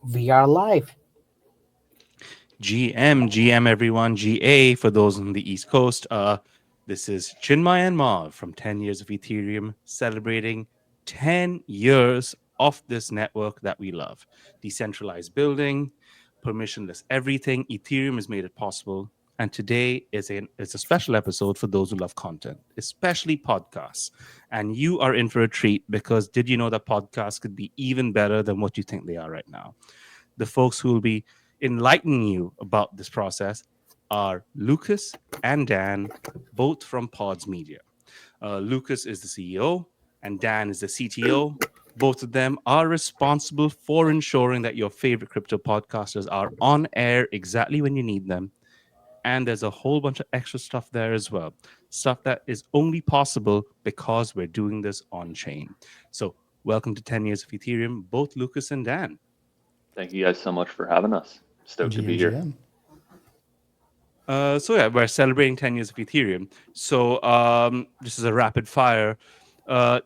We are live. GM everyone, GA for those on the East Coast. This is Chinmay and Mav from 10 Years of Ethereum, celebrating 10 years of this network that we love. Decentralized building, permissionless everything. Ethereum has made it possible. And today is a special episode for those who love content, especially podcasts. And you are in for a treat because did you know that podcasts could be even better than what you think they are right now? The folks who will be enlightening you about this process are Lucas and Dan, both from Pods Media. Lucas is the CEO and Dan is the CTO. Both of them are responsible for ensuring that your favorite crypto podcasters are on air exactly when you need them. And there's a whole bunch of extra stuff there as well. Stuff that is only possible because we're doing this on chain. So, welcome to 10 Years of Ethereum, both Lucas and Dan. Thank you guys so much for having us. Stoked to be here. GMGM. So yeah, we're celebrating 10 years of Ethereum. So this is a rapid fire. Uh,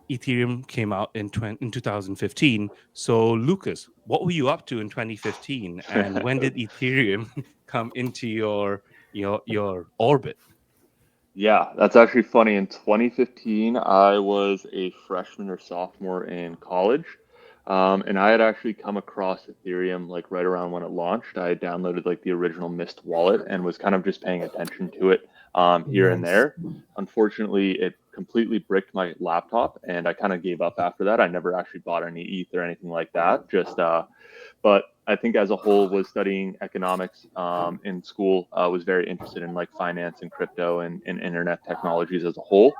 Ethereum came out in 2015. So Lucas, what were you up to in 2015, and when did Ethereum come into your orbit? Yeah, that's actually funny. In 2015, I was a freshman or sophomore in college, and I had actually come across Ethereum like right around when it launched. I had downloaded like the original Mist wallet and was kind of just paying attention to it here and Nice. there. Unfortunately, it completely bricked my laptop, and I kind of gave up after that. I never actually bought any ETH or anything like that. But I think as a whole was studying economics in school, was very interested in like finance and crypto and internet technologies as a whole,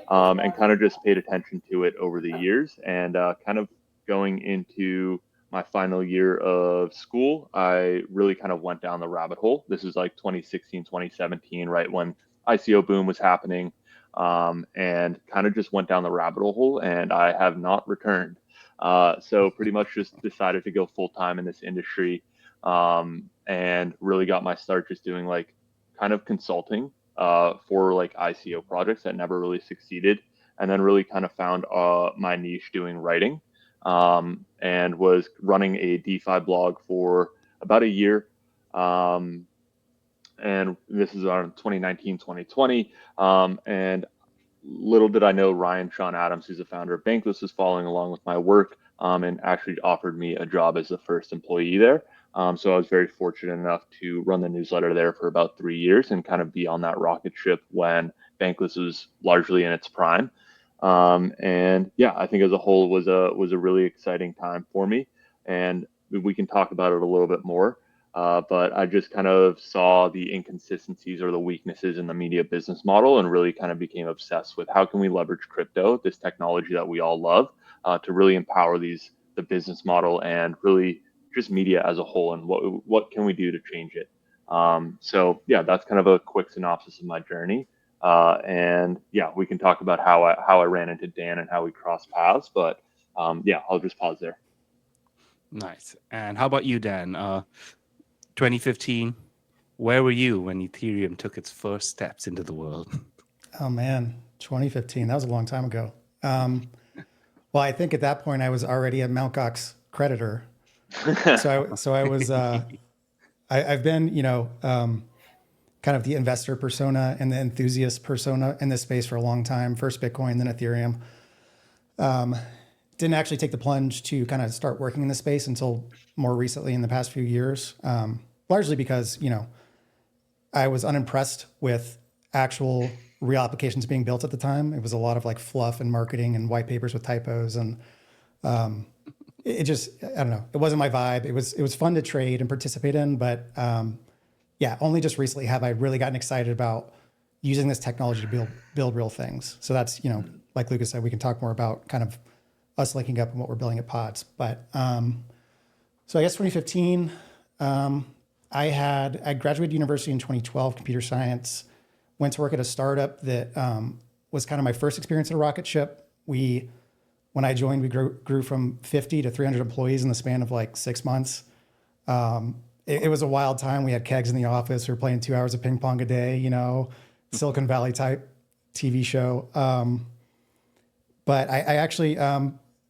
and kind of just paid attention to it over the years. And kind of going into my final year of school, I really kind of went down the rabbit hole. This is like 2016, 2017, right when ICO boom was happening, and kind of just went down the rabbit hole, and I have not returned. So pretty much just decided to go full time in this industry, and really got my start just doing like kind of consulting for like ICO projects that never really succeeded, and then really kind of found my niche doing writing, and was running a DeFi blog for about a year. Um, and this is on 2019, 2020. And little did I know Ryan Sean Adams, who's the founder of Bankless, was following along with my work, and actually offered me a job as the first employee there. So I was very fortunate enough to run the newsletter there for about 3 years and kind of be on that rocket ship when Bankless was largely in its prime. And yeah, I think as a whole was a really exciting time for me, and we can talk about it a little bit more. But I just kind of saw the inconsistencies or the weaknesses in the media business model and really kind of became obsessed with how can we leverage crypto, this technology that we all love, to really empower the business model and really just media as a whole, and what can we do to change it. So yeah, that's kind of a quick synopsis of my journey. And yeah, we can talk about how I ran into Dan and how we crossed paths. But yeah, I'll just pause there. Nice. And how about you, Dan? 2015. Where were you when Ethereum took its first steps into the world? Oh man, 2015. That was a long time ago. Um, well, I think at that point I was already a Mt. Gox creditor. So I was. I've been, kind of the investor persona and the enthusiast persona in this space for a long time. First Bitcoin, then Ethereum. Didn't actually take the plunge to kind of start working in the space until more recently in the past few years. Largely because I was unimpressed with actual real applications being built at the time. It was a lot of like fluff and marketing and white papers with typos, and it just, I don't know, it wasn't my vibe. It was fun to trade and participate in, but yeah, only just recently have I really gotten excited about using this technology to build real things. So that's, like Lucas said, we can talk more about kind of us linking up and what we're building at Pods. But so I guess 2015, I graduated university in 2012, computer science, went to work at a startup that was kind of my first experience at a rocket ship. When I joined, we grew from 50 to 300 employees in the span of like 6 months. It was a wild time. We had kegs in the office. We were playing 2 hours of ping pong a day, Silicon Valley type TV show. But I actually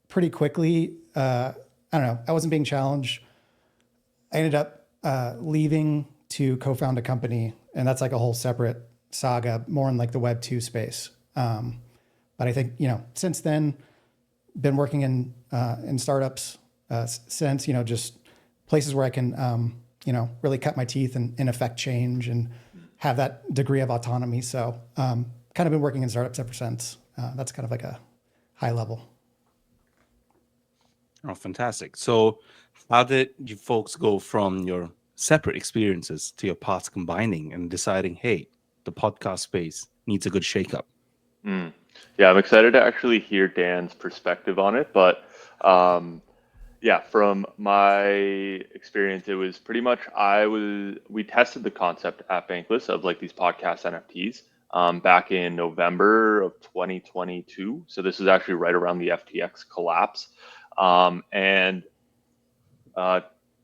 pretty quickly, I don't know, I wasn't being challenged I ended up leaving to co-found a company, and that's like a whole separate saga, more in like the Web 2 space. But I think, since then, been working in startups since, just places where I can, really cut my teeth and affect change and have that degree of autonomy. So kind of been working in startups ever since. That's kind of like a high level. Oh, fantastic. So how did you folks go from your separate experiences to your paths combining and deciding, hey, the podcast space needs a good shakeup? Yeah, I'm excited to actually hear Dan's perspective on it. But yeah, from my experience, it was pretty much we tested the concept at Bankless of like these podcast NFTs back in November of 2022. So this is actually right around the FTX collapse. And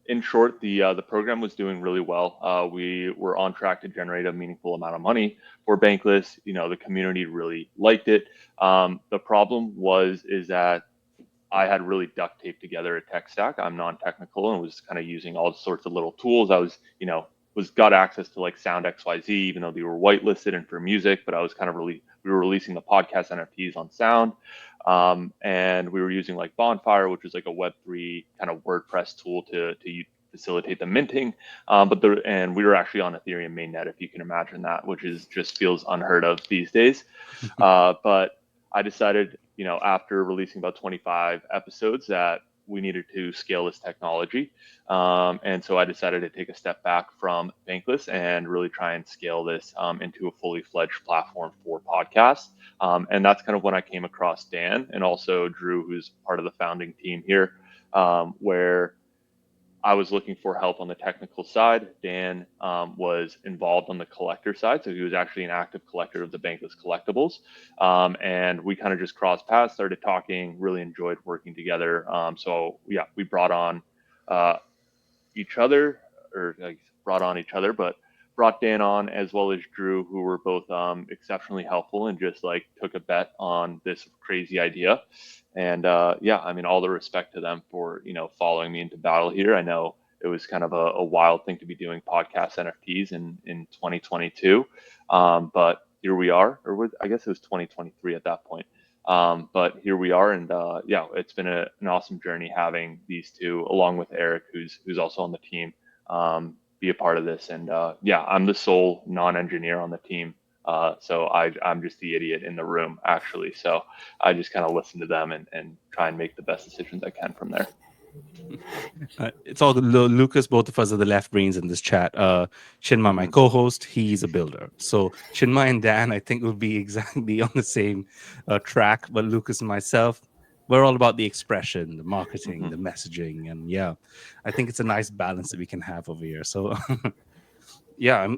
in short, the program was doing really well. We were on track to generate a meaningful amount of money for Bankless. The community really liked it. The problem is that I had really duct taped together a tech stack. I'm non-technical and was kind of using all sorts of little tools. I was got access to like Sound XYZ, even though they were whitelisted and for music, but I was we were releasing the podcast NFTs on Sound. And we were using like Bonfire, which was like a Web3 kind of WordPress tool to facilitate the minting. And we were actually on Ethereum mainnet, if you can imagine that, which just feels unheard of these days. But I decided, after releasing about 25 episodes, that we needed to scale this technology. And so I decided to take a step back from Bankless and really try and scale this into a fully fledged platform for podcasts. And that's kind of when I came across Dan and also Drew, who's part of the founding team here, where I was looking for help on the technical side. Dan was involved on the collector side. So he was actually an active collector of the Bankless collectibles. And we kind of just crossed paths, started talking, really enjoyed working together. So yeah, we brought on each other, but brought Dan on as well as Drew, who were both exceptionally helpful and just like took a bet on this crazy idea. And yeah, I mean, all the respect to them for, following me into battle here. I know it was kind of a wild thing to be doing podcast NFTs in 2022. But here we are, I guess it was 2023 at that point. But here we are, and yeah, it's been an awesome journey having these two, along with Eric, who's also on the team, be a part of this. And yeah, I'm the sole non-engineer on the team, so I'm just the idiot in the room, actually. So I just kind of listen to them and try and make the best decisions I can from there. It's all good. Lucas, both of us are the left brains in this chat. Chinmay, my co-host, he's a builder. So Chinmay and Dan, I think, will be exactly on the same track. But Lucas and myself, we're all about the expression, the marketing, the messaging. And yeah, I think it's a nice balance that we can have over here. So yeah,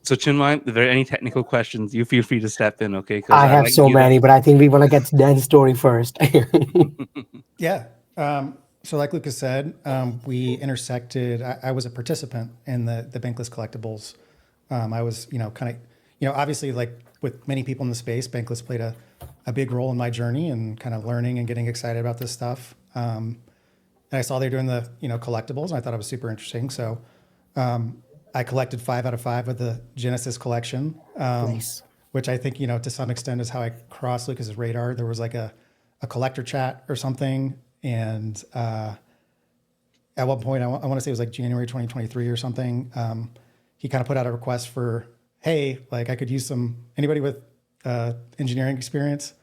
so Chinmay, if there are any technical questions, you feel free to step in, okay? I have so many, but I think we want to get Dan's story first. Yeah. So like Lucas said, we intersected. I was a participant in the Bankless collectibles. I was, obviously like with many people in the space, Bankless played a big role in my journey and kind of learning and getting excited about this stuff. And I saw they were doing the, collectibles, and I thought it was super interesting. So I collected 5 out of 5 of the Genesis collection, Nice. which I think, to some extent is how I crossed Lucas's radar. There was like a collector chat or something. And at one point, I want to say it was like January 2023 or something, he kind of put out a request for, hey, like I could use anybody with engineering experience.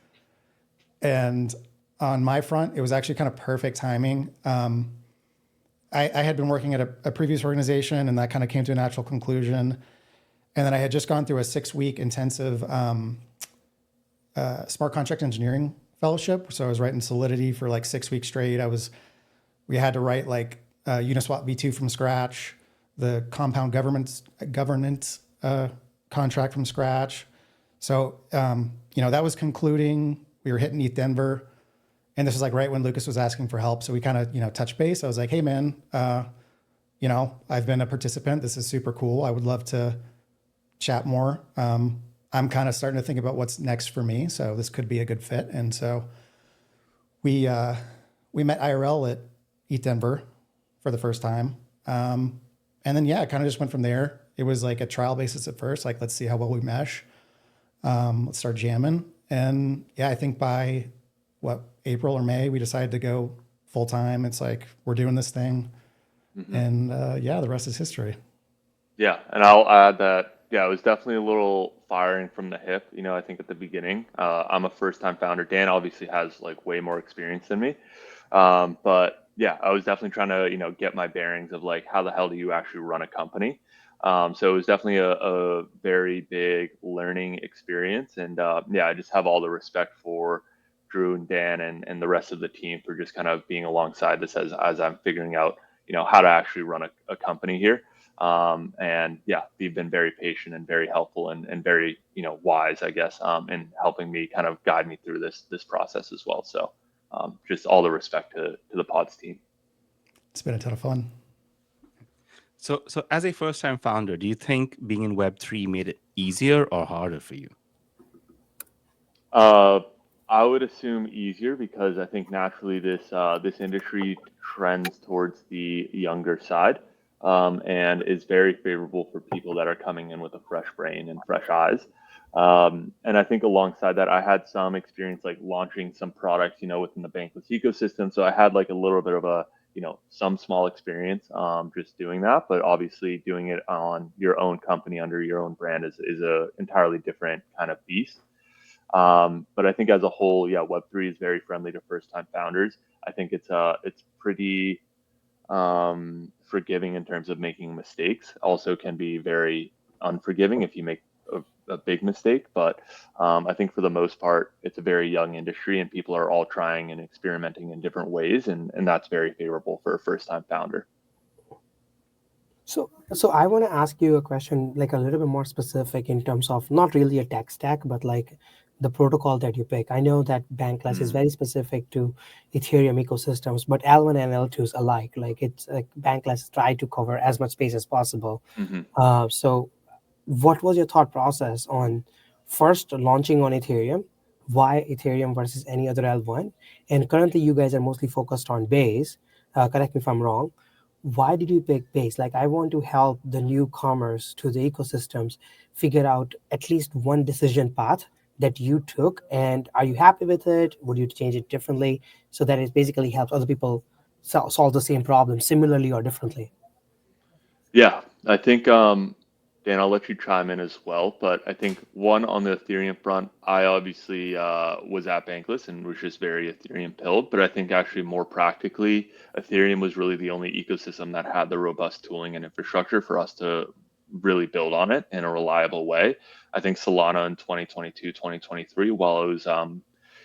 And on my front, it was actually kind of perfect timing. I had been working at a previous organization, and that kind of came to a natural conclusion. And then I had just gone through a 6-week intensive smart contract engineering fellowship. So I was writing Solidity for like 6 weeks straight. We had to write like Uniswap v2 from scratch, the compound governance contract from scratch. So, that was concluding. We were hitting ETH Denver. And this was like right when Lucas was asking for help. So we kind of, touched base. I was like, hey man, I've been a participant. This is super cool. I would love to chat more. I'm kind of starting to think about what's next for me. So this could be a good fit. And so we met IRL at ETH Denver for the first time. And then, yeah, it kind of just went from there. It was like a trial basis at first, like, let's see how well we mesh. Let's start jamming. And yeah, I think by April or May, we decided to go full time. It's like, we're doing this thing. And yeah, the rest is history. Yeah, and I'll add that, yeah, it was definitely a little firing from the hip. I think at the beginning, I'm a first-time founder. Dan obviously has like way more experience than me, but yeah, I was definitely trying to, get my bearings of like how the hell do you actually run a company. So it was definitely a very big learning experience, and yeah, I just have all the respect for Drew and Dan and the rest of the team for just kind of being alongside this as I'm figuring out, how to actually run a company here. And yeah, they've been very patient and very helpful and very, wise, I guess, in helping me kind of guide me through this process as well. So just all the respect to the Pods team. It's been a ton of fun. So as a first-time founder, do you think being in Web3 made it easier or harder for you? I would assume easier because I think naturally this industry trends towards the younger side, and is very favorable for people that are coming in with a fresh brain and fresh eyes. And I think alongside that, I had some experience like launching some products, within the Bankless ecosystem. So I had like a little bit of some small experience just doing that. But obviously, doing it on your own company under your own brand is a entirely different kind of beast. But I think as a whole, yeah, Web3 is very friendly to first-time founders. I think it's pretty forgiving in terms of making mistakes. Also, can be very unforgiving if you make a big mistake. But I think for the most part, it's a very young industry, and people are all trying and experimenting in different ways, and that's very favorable for a first-time founder. So I want to ask you a question, like a little bit more specific in terms of not really a tech stack, but like the protocol that you pick. I know that Bankless is very specific to Ethereum ecosystems, but L1 and L2 is alike. Like it's like Bankless try to cover as much space as possible. Mm-hmm. So what was your thought process on first launching on Ethereum? Why Ethereum versus any other L1? And currently you guys are mostly focused on Base. Correct me if I'm wrong. Why did you pick Base? Like, I want to help the newcomers to the ecosystems figure out at least one decision path that you took. And are you happy with it? Would you change it differently so that it basically helps other people solve the same problem similarly or differently? Yeah, I think Dan, I'll let you chime in as well. But I think one on the Ethereum front, I obviously was at Bankless and was just very Ethereum pilled. But I think actually more practically, Ethereum was really the only ecosystem that had the robust tooling and infrastructure for us to really build on it in a reliable way. I think Solana in 2022, 2023, while it was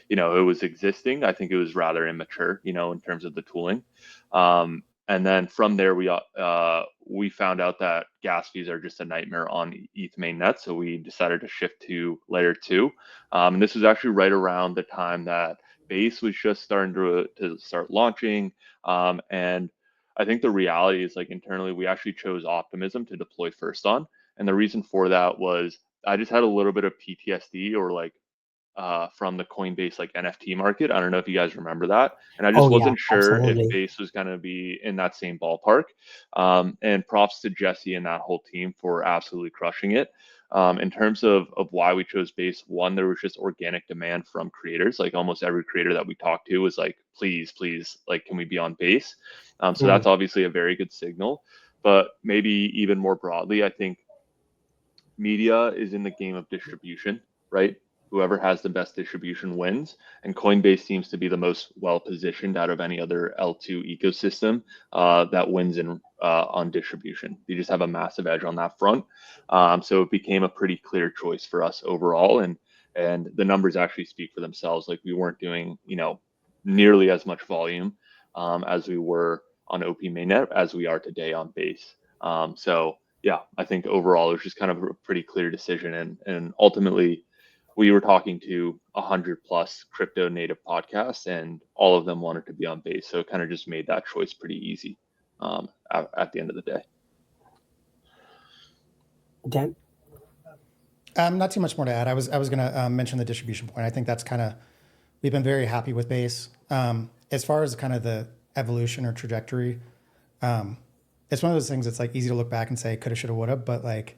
it was existing, I think it was rather immature, in terms of the tooling. And then from there, we found out that gas fees are just a nightmare on ETH mainnet, so we decided to shift to layer two. And this was actually right around the time that Base was just starting to start launching. And I think the reality is like internally, we actually chose Optimism to deploy first on, and the reason for that was I just had a little bit of PTSD or like from the Coinbase like NFT market. I don't know if you guys remember that. And I just Oh, yeah, wasn't sure if absolutely. Base was going to be in that same ballpark. And props to Jesse and that whole team for absolutely crushing it. In terms of why we chose Base, one, there was just organic demand from creators. Like almost every creator that we talked to was like, please, like, can we be on Base? So that's obviously a very good signal. But maybe even more broadly, I think media is in the game of distribution, right? Whoever has the best distribution wins. And Coinbase seems to be the most well positioned out of any other L2 ecosystem that wins on distribution. You just have a massive edge on that front. So it became a pretty clear choice for us overall. And the numbers actually speak for themselves. Like we weren't doing, nearly as much volume as we were on OP mainnet as we are today on Base. So yeah, I think overall it was just kind of a pretty clear decision. And ultimately, we were talking to 100+ crypto native podcasts, and all of them wanted to be on Base. So it kind of just made that choice pretty easy at the end of the day. Dan? Not too much more to add. I was going to mention the distribution point. I think that's kind of, we've been very happy with Base. As far as kind of the evolution or trajectory, it's one of those things that's like easy to look back and say coulda, shoulda, woulda, but like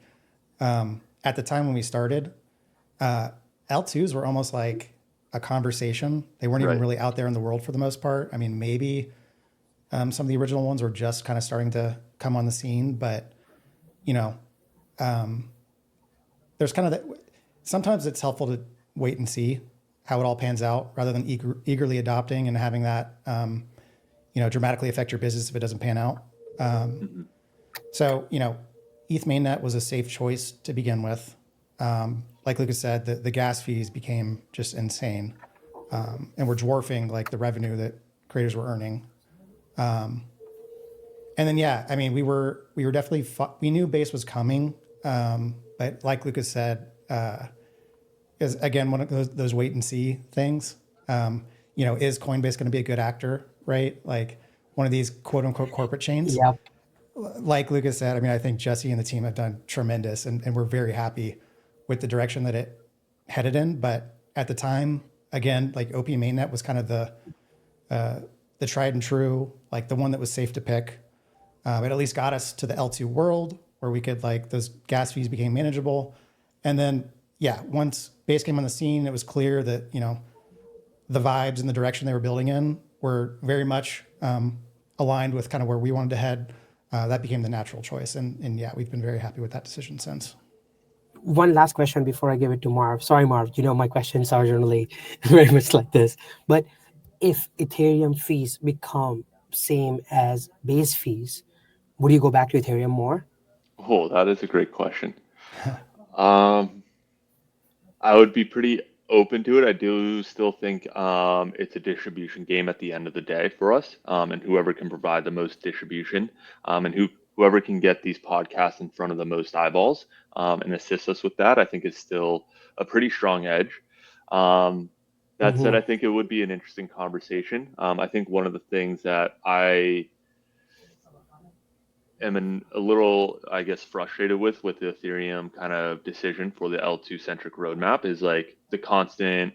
at the time when we started, L2s were almost like a conversation. They weren't even Right. really out there in the world for the most part. I mean, maybe some of the original ones were just kind of starting to come on the scene, but you know, there's kind of that. Sometimes it's helpful to wait and see how it all pans out rather than eagerly adopting and having that, dramatically affect your business if it doesn't pan out. Mm-hmm. So, ETH mainnet was a safe choice to begin with. Like Lucas said, the gas fees became just insane, and were dwarfing like the revenue that creators were earning. And then, yeah, I mean, we were definitely, we knew base was coming. But like Lucas said, is again, one of those wait and see things. Is Coinbase going to be a good actor, right? Like one of these quote unquote corporate chains. Yep. Like Lucas said, I mean, I think Jesse and the team have done tremendous, and we're very happy with the direction that it headed in. But at the time, again, like OP mainnet was kind of the tried and true, like the one that was safe to pick. It at least got us to the L2 world where we could like those gas fees became manageable. And then, yeah, once base came on the scene, it was clear that, the vibes and the direction they were building in were very much aligned with kind of where we wanted to head. That became the natural choice. And yeah, we've been very happy with that decision since. One last question before I give it to Marv. Sorry, Marv. My questions are generally very much like this. But if Ethereum fees become same as base fees, would you go back to Ethereum more? Oh, that is a great question. Um, I would be pretty open to it. I do still think it's a distribution game at the end of the day for us, and whoever can provide the most distribution, and whoever can get these podcasts in front of the most eyeballs, and assist us with that, I think is still a pretty strong edge. That said, Mm-hmm. I think it would be an interesting conversation. I think one of the things that I am a little, I guess, frustrated with the Ethereum kind of decision for the L2 centric roadmap is like the constant,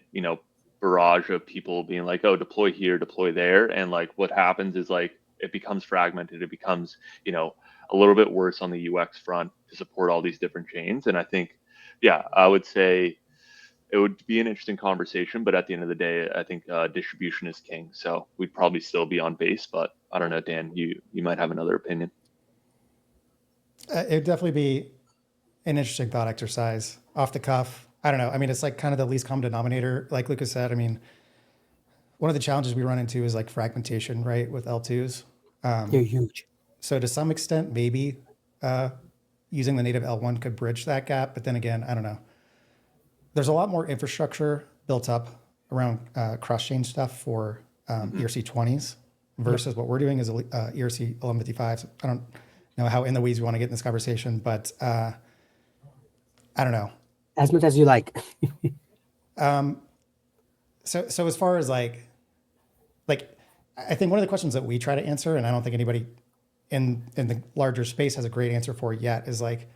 barrage of people being like, oh, deploy here, deploy there. And like what happens is like it becomes fragmented. It becomes, a little bit worse on the UX front to support all these different chains. And I think, yeah, I would say it would be an interesting conversation. But at the end of the day, I think distribution is king. So we'd probably still be on base. But I don't know, Dan, you might have another opinion. It'd definitely be an interesting thought exercise off the cuff. I don't know. I mean, it's like kind of the least common denominator. Like Lucas said, I mean, one of the challenges we run into is like fragmentation, right, with L2s. They're huge. So to some extent, maybe using the native L1 could bridge that gap. But then again, I don't know. There's a lot more infrastructure built up around cross-chain stuff for ERC20s versus what we're doing is ERC 1155s. I don't know how in the weeds we want to get in this conversation, but I don't know. As much as you like. So as far as like, I think one of the questions that we try to answer, and I don't think anybody in the larger space has a great answer for it yet, is like,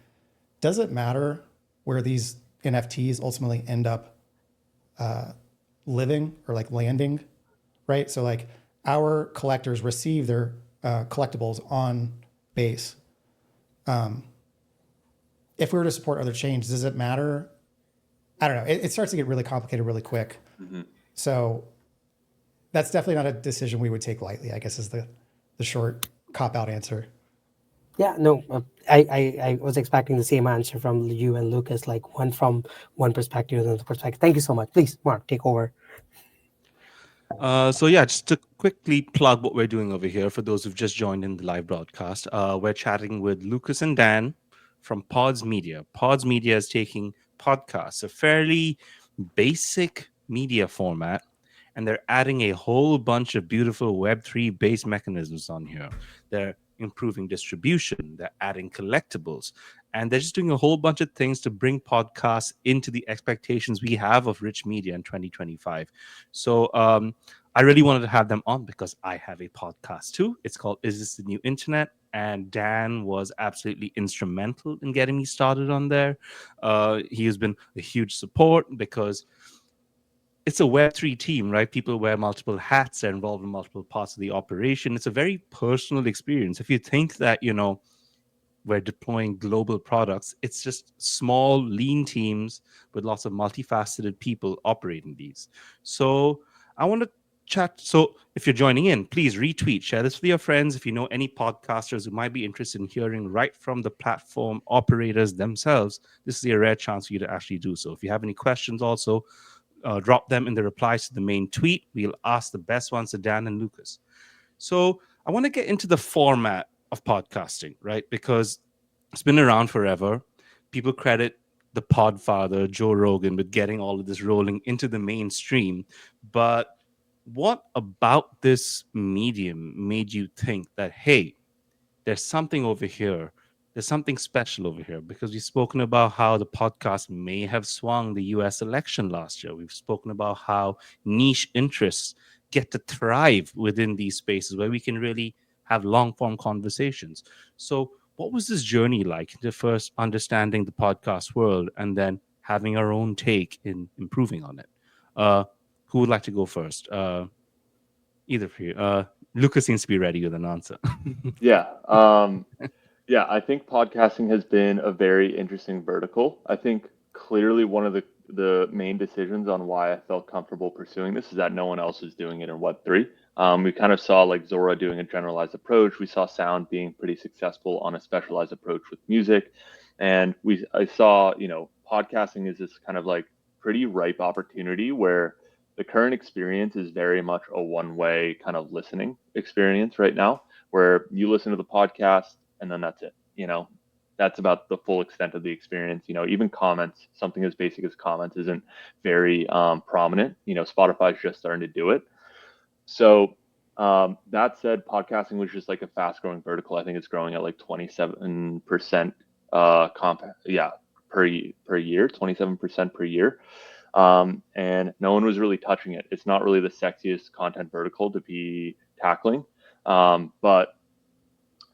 does it matter where these NFTs ultimately end up living or like landing, right? So like our collectors receive their collectibles on base. If we were to support other chains, does it matter? I don't know. It starts to get really complicated really quick. Mm-hmm. So that's definitely not a decision we would take lightly, I guess is the short cop-out answer. Yeah, no, I was expecting the same answer from you and Lucas, like one from one perspective and another perspective. Thank you so much. Please, Mark, take over. So yeah, just to quickly plug what we're doing over here for those who've just joined in the live broadcast. We're chatting with Lucas and Dan from Pods Media. Pods Media is taking podcasts, a fairly basic media format, and they're adding a whole bunch of beautiful Web3 based mechanisms on here. They're improving distribution, they're adding collectibles, and they're just doing a whole bunch of things to bring podcasts into the expectations we have of rich media in 2025. So I really wanted to have them on because I have a podcast too. It's called Is This the New Internet? And Dan was absolutely instrumental in getting me started on there. He has been a huge support because it's a Web3 team, right? People wear multiple hats, they're involved in multiple parts of the operation. It's a very personal experience. If you think that, we're deploying global products, it's just small, lean teams with lots of multifaceted people operating these. So I want to chat. So if you're joining in, please retweet, share this with your friends. If you know any podcasters who might be interested in hearing right from the platform operators themselves, this is a rare chance for you to actually do so. If you have any questions, also drop them in the replies to the main tweet. We'll ask the best ones to Dan and Lucas. So I want to get into the format of podcasting, right? Because it's been around forever. People credit the podfather, Joe Rogan, with getting all of this rolling into the mainstream. But what about this medium made you think that, hey, there's something over here. There's something special over here? Because we've spoken about how the podcast may have swung the US election last year. We've spoken about how niche interests get to thrive within these spaces where we can really have long form conversations. So, what was this journey like into first understanding the podcast world and then having our own take in improving on it? Who would like to go first? Either of you. Lucas seems to be ready with an answer. Yeah. Yeah, I think podcasting has been a very interesting vertical. I think clearly one of the main decisions on why I felt comfortable pursuing this is that no one else is doing it in Web3. We kind of saw like Zora doing a generalized approach. We saw Sound being pretty successful on a specialized approach with music. And I saw, podcasting is this kind of like pretty ripe opportunity where the current experience is very much a one-way kind of listening experience right now, where you listen to the podcast and then that's it. That's about the full extent of the experience. Even comments, something as basic as comments, isn't very prominent. Spotify's just starting to do it. So that said, podcasting was just like a fast-growing vertical. I think it's growing at like 27% per year, 27% per year. And no one was really touching it. It's not really the sexiest content vertical to be tackling, but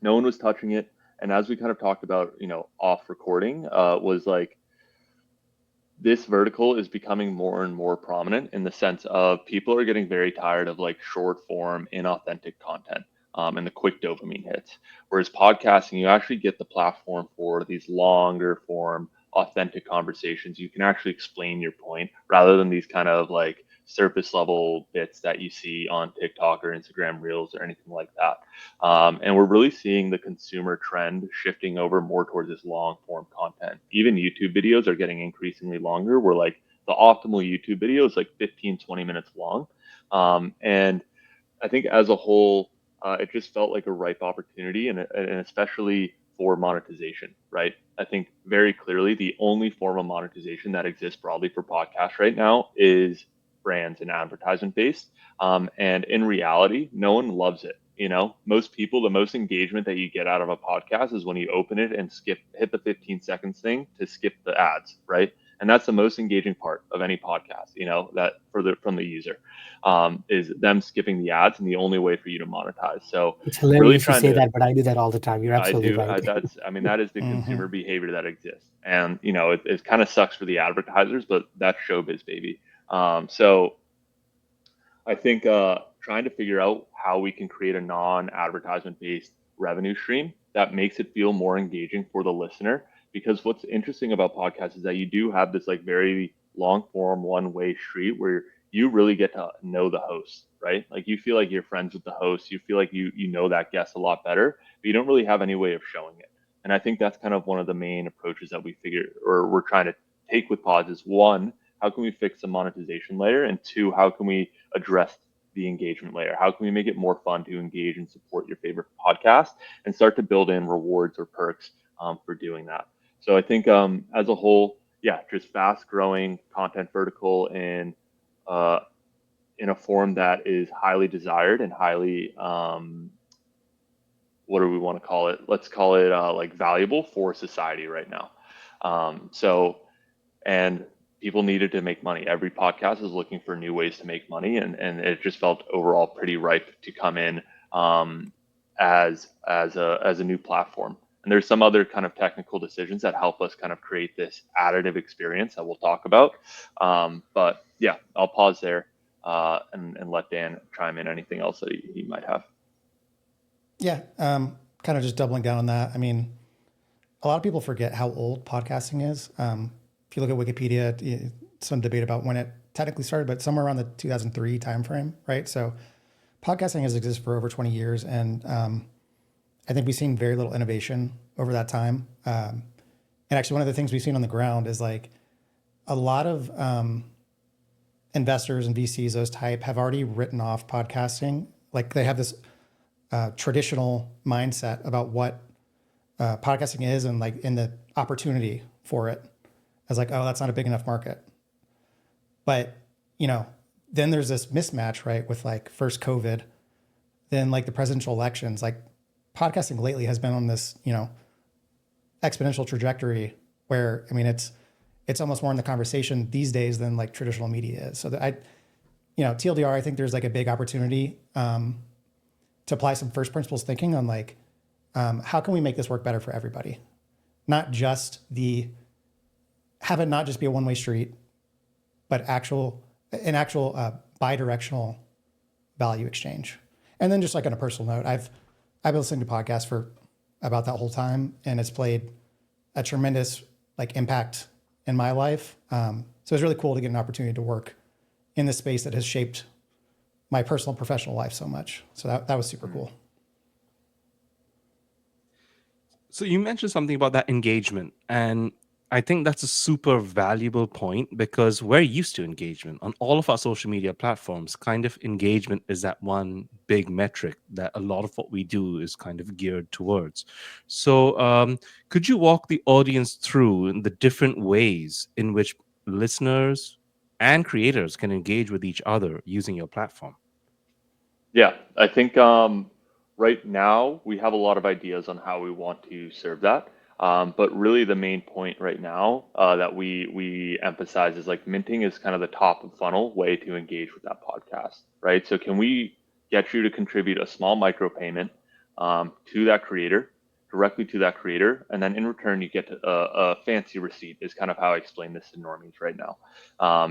no one was touching it. And as we kind of talked about, off recording, was like this vertical is becoming more and more prominent in the sense of people are getting very tired of like short form, inauthentic content. And the quick dopamine hits. Whereas podcasting, you actually get the platform for these longer form, authentic conversations. You can actually explain your point rather than these kind of like surface level bits that you see on TikTok or Instagram Reels or anything like that. And we're really seeing the consumer trend shifting over more towards this long form content. Even YouTube videos are getting increasingly longer. We're like the optimal YouTube video is like 15, 20 minutes long. And I think as a whole, it just felt like a ripe opportunity, and especially for monetization, right? I think very clearly the only form of monetization that exists broadly for podcasts right now is brands and advertisement based. And in reality, no one loves it. Most people, the most engagement that you get out of a podcast is when you open it and hit the 15 seconds thing to skip the ads, right? And that's the most engaging part of any podcast, that from the user, is them skipping the ads, and the only way for you to monetize. So It's hilarious really you trying say to, that, but I do that all the time. You're I absolutely do, right. that is the consumer behavior that exists. And, it kind of sucks for the advertisers, but that's showbiz, baby. So I think trying to figure out how we can create a non-advertisement based revenue stream that makes it feel more engaging for the listener. Because what's interesting about podcasts is that you do have this like very long form one-way street where you really get to know the host, right? Like you feel like you're friends with the host, you feel like you know that guest a lot better, but you don't really have any way of showing it. And I think that's kind of one of the main approaches that we figure or we're trying to take with pods is one, how can we fix the monetization layer? And two, how can we address the engagement layer? How can we make it more fun to engage and support your favorite podcast and start to build in rewards or perks for doing that? So I think as a whole, yeah, just fast growing content vertical in a form that is highly desired and highly, what do we want to call it? Let's call it like valuable for society right now. And people needed to make money. Every podcast is looking for new ways to make money, and it just felt overall pretty ripe to come in as a new platform. And there's some other kind of technical decisions that help us kind of create this additive experience that we'll talk about. But yeah, I'll pause there and let Dan chime in anything else that he might have. Yeah, kind of just doubling down on that. I mean, a lot of people forget how old podcasting is. If you look at Wikipedia, some debate about when it technically started, but somewhere around the 2003 timeframe, right? So podcasting has existed for over 20 years, and I think we've seen very little innovation over that time. And actually, one of the things we've seen on the ground is like a lot of investors and VCs, those type, have already written off podcasting. Like they have this traditional mindset about what podcasting is and like in the opportunity for it as like, oh, that's not a big enough market. But, you know, then there's this mismatch, right? With like first COVID, then like the presidential elections, like podcasting lately has been on this, you know, exponential trajectory where, I mean, it's almost more in the conversation these days than like traditional media is. So that you know, TLDR, I think there's like a big opportunity to apply some first principles thinking on like, how can we make this work better for everybody? Not just have it not just be a one-way street, but an actual bi-directional value exchange. And then just like on a personal note, I've been listening to podcasts for about that whole time, and it's played a tremendous like impact in my life. So it's really cool to get an opportunity to work in this space that has shaped my personal professional life so much. So that was super cool. So you mentioned something about that engagement, and I think that's a super valuable point because we're used to engagement on all of our social media platforms. Kind of engagement is that one big metric that a lot of what we do is kind of geared towards. So, could you walk the audience through the different ways in which listeners and creators can engage with each other using your platform? Yeah, I think right now we have a lot of ideas on how we want to serve that. But really, the main point right now that we emphasize is like minting is kind of the top of funnel way to engage with that podcast, right? So can we get you to contribute a small micropayment to that creator, directly to that creator, and then in return you get a fancy receipt is kind of how I explain this to normies right now.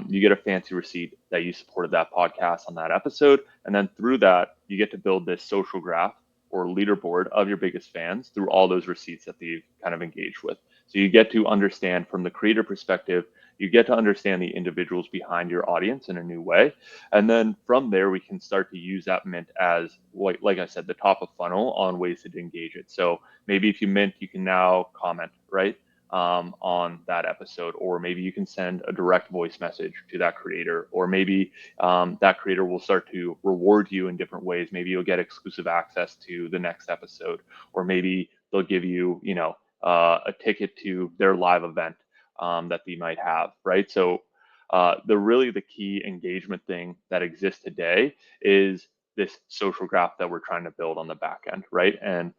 You get a fancy receipt that you supported that podcast on that episode, and then through that you get to build this social graph or leaderboard of your biggest fans through all those receipts that they've kind of engaged with. So you get to understand from the creator perspective, you get to understand the individuals behind your audience in a new way. And then from there, we can start to use that mint as, like I said, the top of funnel on ways to engage it. So maybe if you mint, you can now comment, right? On that episode, or maybe you can send a direct voice message to that creator, or maybe that creator will start to reward you in different ways. Maybe you'll get exclusive access to the next episode, or maybe they'll give you, you know, a ticket to their live event that they might have, right? So the key engagement thing that exists today is this social graph that we're trying to build on the back end, right? And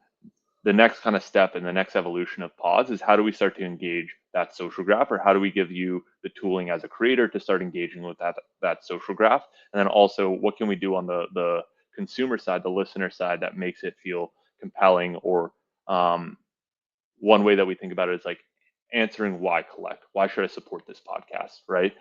the next kind of step in the next evolution of pods is how do we start to engage that social graph, or how do we give you the tooling as a creator to start engaging with that social graph, and then also what can we do on the consumer side, the listener side, that makes it feel compelling, or one way that we think about it is like answering why collect. Why should I support this podcast, right?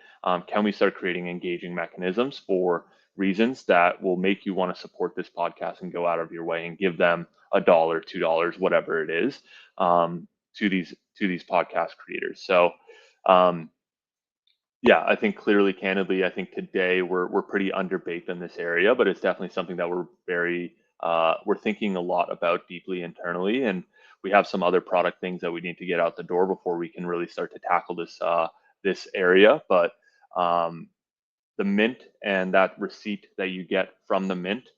Can we start creating engaging mechanisms for reasons that will make you want to support this podcast and go out of your way and give them $1, $2, whatever it is, to these podcast creators. So, yeah, I think clearly, candidly, I think today we're pretty underbaked in this area, but it's definitely something that we're thinking a lot about deeply internally, and we have some other product things that we need to get out the door before we can really start to tackle this area. But the mint and that receipt that you get from the mint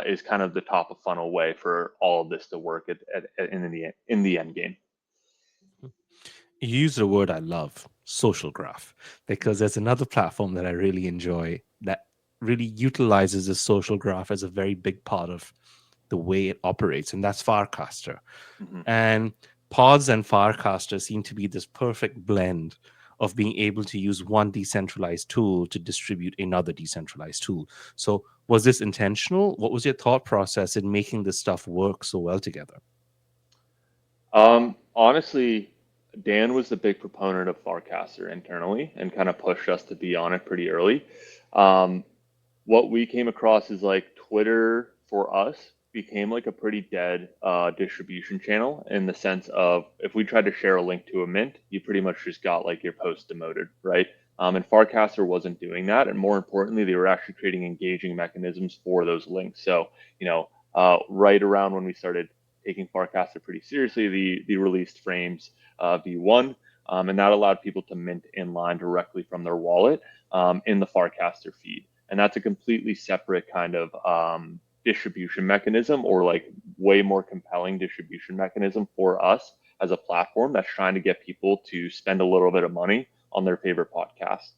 is kind of the top of funnel way for all of this to work in the end game. You use the word I love, social graph, because there's another platform that I really enjoy that really utilizes the social graph as a very big part of the way it operates, and that's Firecaster. Mm-hmm. And Pods and Firecaster seem to be this perfect blend of being able to use one decentralized tool to distribute another decentralized tool. So, was this intentional? What was your thought process in making this stuff work so well together? Honestly, Dan was the big proponent of Farcaster internally and kind of pushed us to be on it pretty early. Um, what we came across is like Twitter for us became like a pretty dead distribution channel in the sense of if we tried to share a link to a mint, you pretty much just got like your post demoted, right? And Farcaster wasn't doing that, and more importantly, they were actually creating engaging mechanisms for those links. So, right around when we started taking Farcaster pretty seriously, the released Frames V1, and that allowed people to mint inline directly from their wallet in the Farcaster feed, and that's a completely separate kind of distribution mechanism, or like way more compelling distribution mechanism for us as a platform that's trying to get people to spend a little bit of money on their favorite podcast.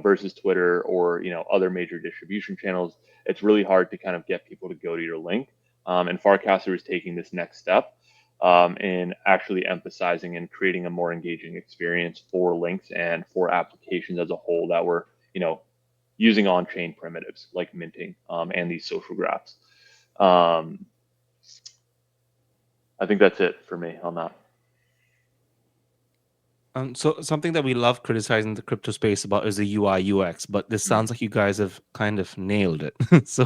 Versus Twitter or other major distribution channels, it's really hard to kind of get people to go to your link. And Farcaster is taking this next step in actually emphasizing and creating a more engaging experience for links and for applications as a whole that were using on-chain primitives like minting and these social graphs. I think that's it for me on that. So something that we love criticizing the crypto space about is the UI UX, but this sounds like you guys have kind of nailed it. So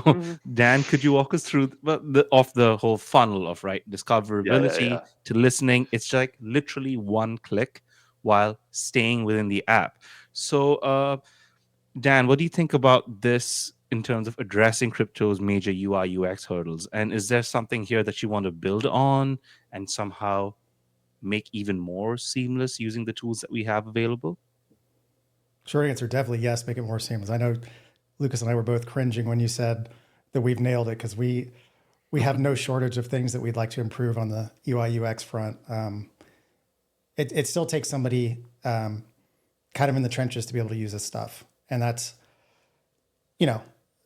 Dan, could you walk us through the whole funnel of discoverability Yeah. to listening? It's like literally one click while staying within the app. So Dan, what do you think about this in terms of addressing crypto's major UI UX hurdles? And is there something here that you want to build on and somehow make even more seamless using the tools that we have available? Short answer, definitely yes, make it more seamless. I know Lucas and I were both cringing when you said that we've nailed it, because we have no shortage of things that we'd like to improve on the UI UX front. It still takes somebody kind of in the trenches to be able to use this stuff. And that's,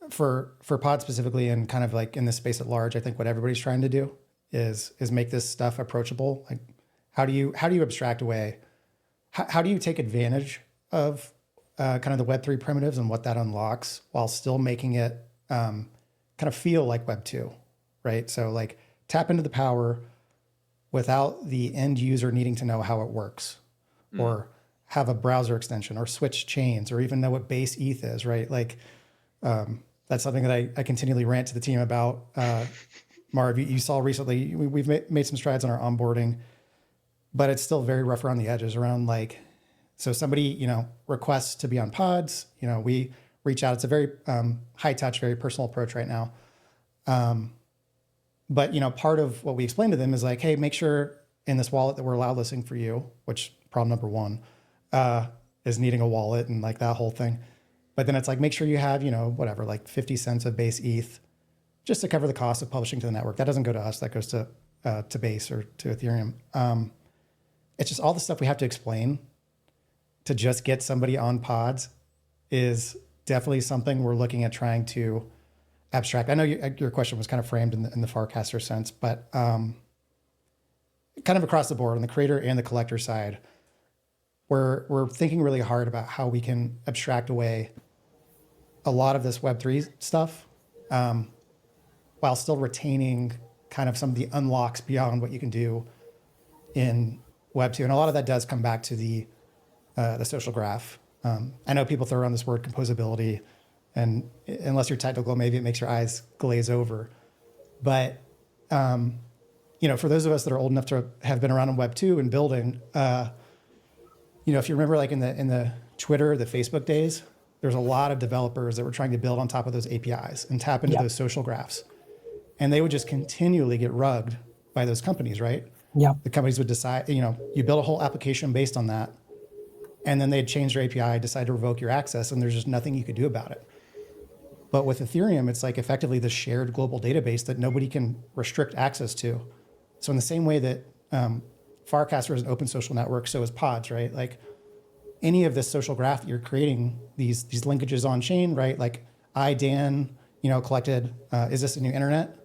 for Pod specifically, and kind of like in this space at large, I think what everybody's trying to do is make this stuff approachable. Like, how do you abstract away? How do you take advantage of kind of the Web3 primitives and what that unlocks while still making it kind of feel like Web2, right? So like tap into the power without the end user needing to know how it works, or have a browser extension, or switch chains, or even know what base ETH is, right? Like that's something that I continually rant to the team about. Marv, you saw recently, we've made some strides on our onboarding, but it's still very rough around the edges around like, so somebody, requests to be on pods, we reach out. It's a very high touch, very personal approach right now. But, part of what we explain to them is like, hey, make sure in this wallet that we're allowed listing for you, which problem number one is needing a wallet and like that whole thing. But then it's like, make sure you have, whatever, like 50 cents of base ETH just to cover the cost of publishing to the network. That doesn't go to us. That goes to Base or to Ethereum. It's just all the stuff we have to explain to just get somebody on pods is definitely something we're looking at trying to abstract. I know your question was kind of framed in the Farcaster sense, but kind of across the board on the creator and the collector side, we're thinking really hard about how we can abstract away a lot of this Web3 stuff while still retaining kind of some of the unlocks beyond what you can do in Web2. And a lot of that does come back to the social graph. I know people throw around this word composability, and unless you're technical, maybe it makes your eyes glaze over. But, for those of us that are old enough to have been around in Web2 and building, if you remember like in the Twitter, the Facebook days, there's a lot of developers that were trying to build on top of those APIs and tap into those social graphs. And they would just continually get rugged by those companies, right? Yeah. The companies would decide, you build a whole application based on that, and then they'd change their API, decide to revoke your access, and there's just nothing you could do about it. But with Ethereum, it's like effectively the shared global database that nobody can restrict access to. So in the same way that Farcaster is an open social network, so is Pods, right? Like any of this social graph that you're creating, these linkages on chain, right? Like Dan, collected, is this a new internet?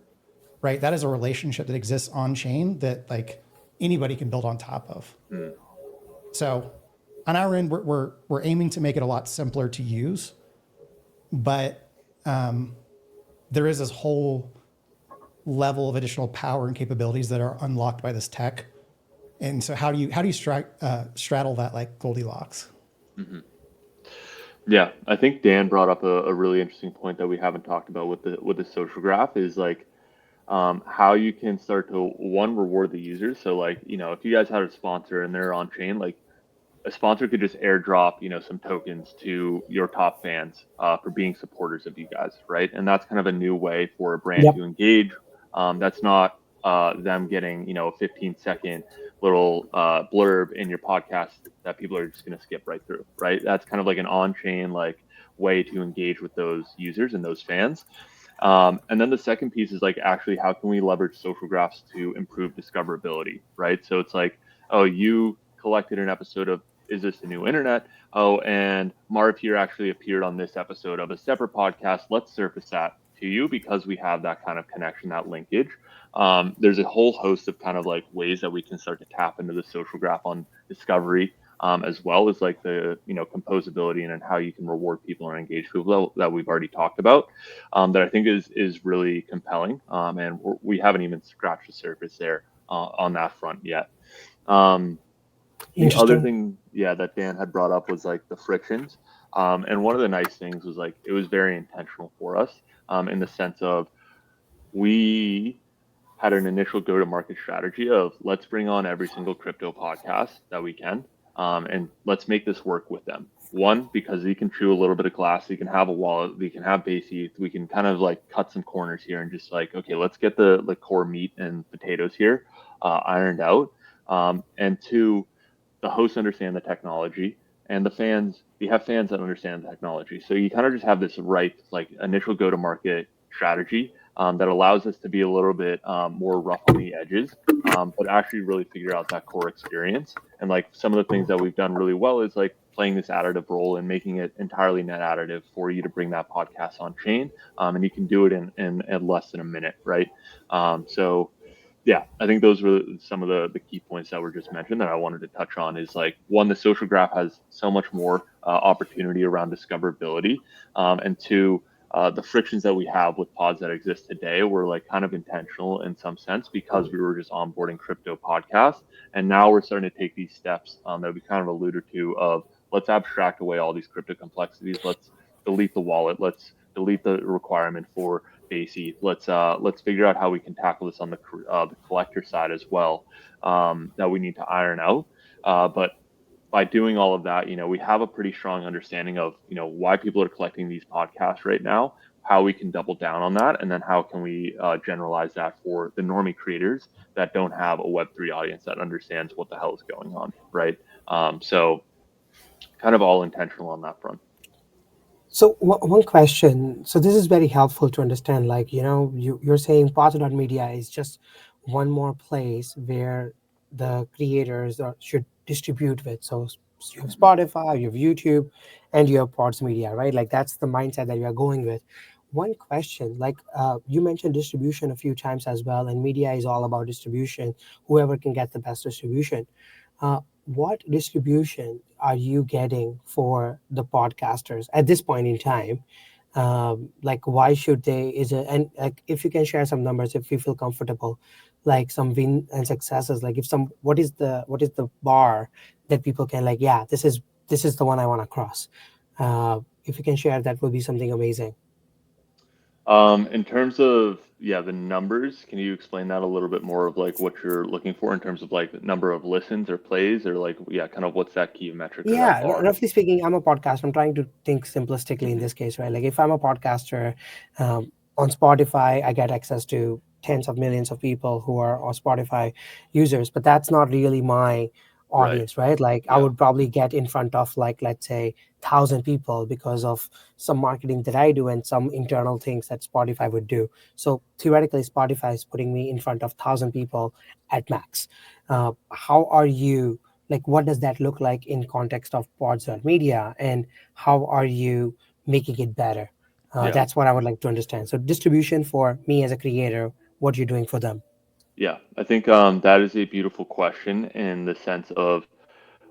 Right? That is a relationship that exists on chain that like anybody can build on top of. So on our end, we're aiming to make it a lot simpler to use, but there is this whole level of additional power and capabilities that are unlocked by this tech And so how do you straddle that like Goldilocks? Hmm. Yeah, I think Dan brought up a really interesting point that we haven't talked about with the social graph is like how you can start to one reward the users. So like if you guys had a sponsor and they're on chain, like a sponsor could just airdrop some tokens to your top fans for being supporters of you guys, right? And that's kind of a new way for a brand Yep. to engage. That's not them getting a 15-second little blurb in your podcast that people are just going to skip right through, right? That's kind of like an on-chain like way to engage with those users and those fans. And then the second piece is like actually how can we leverage social graphs to improve discoverability, right? So it's like, oh, you collected an episode of Is This the New Internet? Oh, and Marv here actually appeared on this episode of a separate podcast. Let's surface that to you because we have that kind of connection, that linkage. There's a whole host of kind of like ways that we can start to tap into the social graph on discovery, as well as like the composability and how you can reward people and engage people that we've already talked about, that I think is really compelling, and we haven't even scratched the surface there on that front yet. Um, the other Interesting. thing, yeah, that Dan had brought up was like the frictions. And one of the nice things was like it was very intentional for us, in the sense of we had an initial go-to-market strategy of let's bring on every single crypto podcast that we can, and let's make this work with them. One, because he can chew a little bit of glass, he can have a wallet, we can have base ETH, we can kind of like cut some corners here and just like, okay, let's get the core meat and potatoes here ironed out. And two, the hosts understand the technology, and the fans, you have fans that understand the technology. So you kind of just have this right like initial go-to-market strategy, that allows us to be a little bit more rough on the edges, but actually really figure out that core experience. And like some of the things that we've done really well is like playing this additive role and making it entirely net additive for you to bring that podcast on chain, and you can do it in less than a minute, right? So yeah, I think those were some of the key points that were just mentioned that I wanted to touch on is like one, the social graph has so much more opportunity around discoverability, and two, the frictions that we have with pods that exist today were like kind of intentional in some sense because we were just onboarding crypto podcasts, and now we're starting to take these steps, that we kind of alluded to of let's abstract away all these crypto complexities, let's delete the wallet, let's delete the requirement for Basie. Let's figure out how we can tackle this on the collector side as well, that we need to iron out. But by doing all of that, we have a pretty strong understanding of why people are collecting these podcasts right now, how we can double down on that, and then how can we generalize that for the normie creators that don't have a Web3 audience that understands what the hell is going on, right? So kind of all intentional on that front. So one question. So this is very helpful to understand. Like you're saying, Media is just one more place where the creators should distribute with. So you have Mhm. Spotify, you have YouTube, and you have Pods Media, right? Like that's the mindset that you are going with. One question, like you mentioned distribution a few times as well, and media is all about distribution. Whoever can get the best distribution. What distribution are you getting for the podcasters at this point in time? Like why should they is it, and like if you can share some numbers if you feel comfortable, like some win and successes, like if some what is the bar that people can like, yeah, this is the one I want to cross. If you can share, that would be something amazing. In terms of, yeah, the numbers, can you explain that a little bit more of like what you're looking for in terms of like the number of listens or plays or like, yeah, kind of what's that key metric or that Yeah, bar? roughly speaking, I'm a podcaster. I'm trying to think simplistically in Hmm. this case, right? Like if I'm a podcaster, on Spotify, I get access to tens of millions of people who are on Spotify users, but that's not really my Right. audience, right? Like I Yeah. would probably get in front of like, let's say, 1,000 people because of some marketing that I do and some internal things that Spotify would do. So theoretically, Spotify is putting me in front of 1,000 people at max. How are you? Like what does that look like in context of pods or media, and how are you making it better? Yeah. That's what I would like to understand. So distribution for me as a creator, what you're doing for them. Yeah. I think that is a beautiful question in the sense of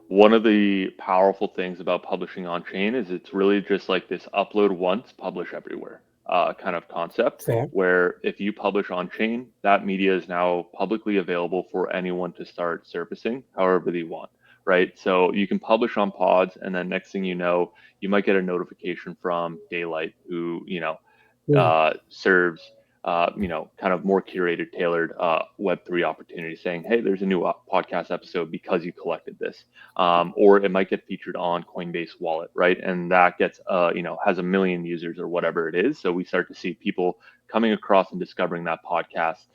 one of the powerful things about publishing on chain is it's really just like this upload once, publish everywhere, kind of concept, Fair. where if you publish on chain, that media is now publicly available for anyone to start surfacing however they want, right? So you can publish on pods, and then next thing you know, you might get a notification from Daylight, who Hmm. serves kind of more curated, tailored Web3 opportunities, saying, hey, there's a new podcast episode because you collected this. Or it might get featured on Coinbase Wallet, right? And that gets, has a million users or whatever it is. So we start to see people coming across and discovering that podcast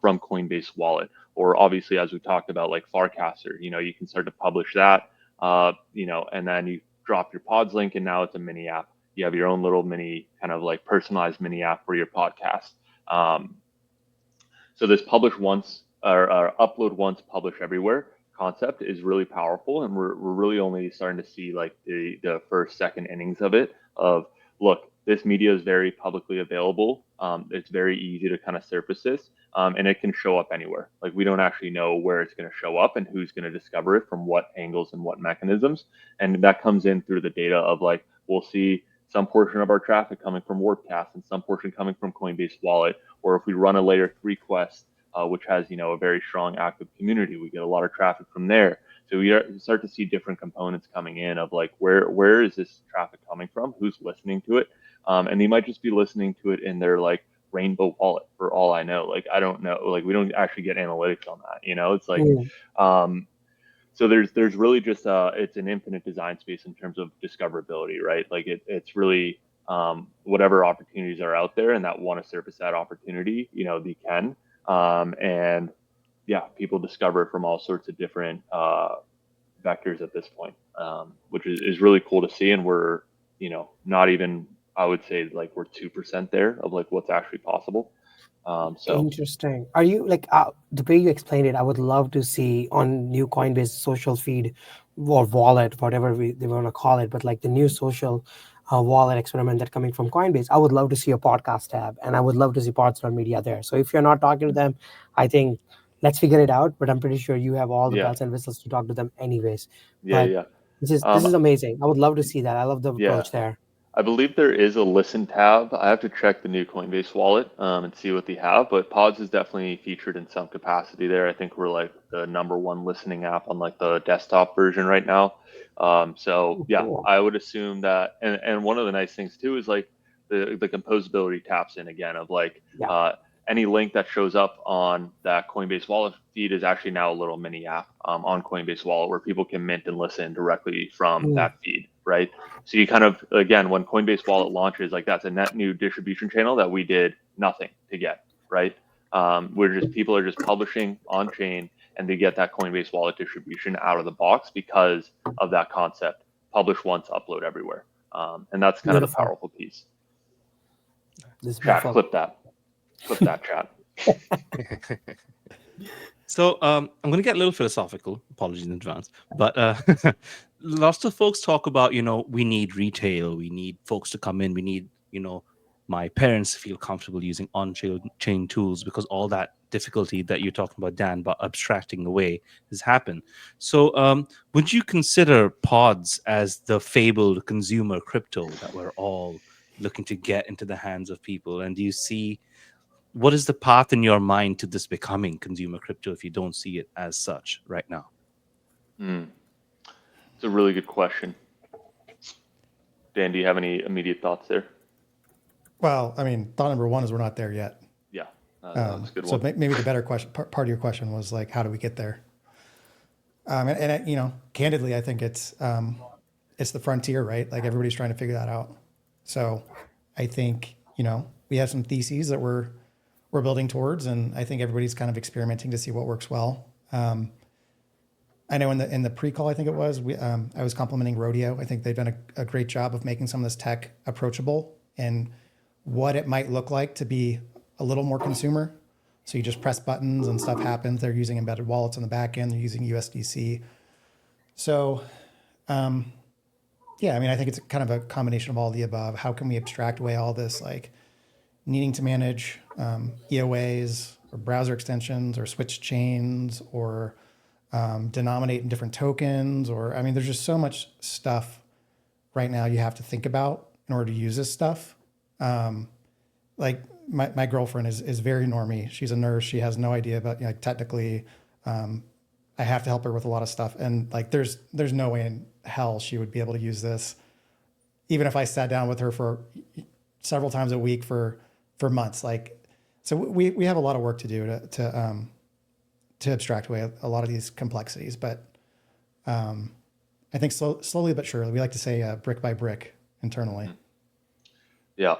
from Coinbase Wallet. Or obviously, as we talked about, like Farcaster, you can start to publish that, and then you drop your pods link, and now it's a mini app. You have your own little mini kind of like personalized mini app for your podcast. Um, so this publish once or upload once, publish everywhere concept is really powerful, and we're really only starting to see like the first, second innings of it. Of look, this media is very publicly available. It's very easy to kind of surface this, and it can show up anywhere. Like we don't actually know where it's going to show up and who's going to discover it from what angles and what mechanisms, and that comes in through the data of like we'll see some portion of our traffic coming from Warpcast and some portion coming from Coinbase Wallet, or if we run a layer 3 quest, which has a very strong active community, we get a lot of traffic from there. So we start to see different components coming in of like where is this traffic coming from, who's listening to it, and they might just be listening to it in their like Rainbow wallet for all I know. Like I don't know, like we don't actually get analytics on that. It's like so there's really just it's an infinite design space in terms of discoverability, right? Like it's really whatever opportunities are out there and that want to surface that opportunity, they can. And yeah, people discover from all sorts of different vectors at this point, which is really cool to see. And we're, not even, I would say like we're 2% there of like what's actually possible. So Interesting. Are you like the way you explained it? I would love to see on new Coinbase social feed or wallet, whatever they want to call it, but like the new social wallet experiment that coming from Coinbase. I would love to see a podcast tab, and I would love to see Pods on Media there. So if you're not talking to them, I think let's figure it out. But I'm pretty sure you have all the yeah, bells and whistles to talk to them, anyways. yeah, But yeah. this is amazing. I would love to see that. I love the Yeah, approach there. I believe there is a listen tab. I have to check the new Coinbase wallet and see what they have, but Pods is definitely featured in some capacity there. I think we're like the number one listening app on like the desktop version right now. So Oh, yeah, cool. I would assume that, and one of the nice things too is like the composability taps in again of like Yeah. any link that shows up on that Coinbase wallet feed is actually now a little mini app on Coinbase wallet where people can mint and listen directly from Mm, that feed, right? So you kind of, again, when Coinbase Wallet launches, like that's a net new distribution channel that we did nothing to get, right? People are just publishing on chain and they get that Coinbase Wallet distribution out of the box because of that concept. Publish once, upload everywhere. And that's kind of the beautiful. powerful piece. This is Chat, beautiful. clip that chat. So I'm going to get a little philosophical. Apologies in advance, but lots of folks talk about we need retail, we need folks to come in, we need my parents to feel comfortable using on-chain tools because all that difficulty that you're talking about, Dan, about abstracting away has happened. So would you consider pods as the fabled consumer crypto that we're all looking to get into the hands of people? And do you see what is the path in your mind to this becoming consumer crypto if you don't see it as such right now? It's a really good question. Dan, do you have any immediate thoughts there? Well, I mean, thought number one is we're not there yet. Yeah, that's a good So one. maybe the better question, part of your question was like, how do we get there? Candidly, I think it's the frontier, right? Like everybody's trying to figure that out. So I think, we have some theses that we're building towards, and I think everybody's kind of experimenting to see what works well. I know in the pre-call, I think it was, I was complimenting Rodeo. I think they've done a great job of making some of this tech approachable and what it might look like to be a little more consumer. So you just press buttons and stuff happens. They're using embedded wallets on the back end. They're using USDC. So, yeah, I mean, I think it's kind of a combination of all the above. How can we abstract away all this, like needing to manage EOAs or browser extensions or switch chains or denominate in different tokens? Or, I mean, there's just so much stuff right now you have to think about in order to use this stuff. like my girlfriend is very normie. She's a nurse. She has no idea about, like, technically, I have to help her with a lot of stuff. And like, there's no way in hell she would be able to use this, even if I sat down with her for several times a week for months. Like, so we have a lot of work to do to abstract away a lot of these complexities. But I think slowly but surely, we like to say brick by brick internally. Yeah.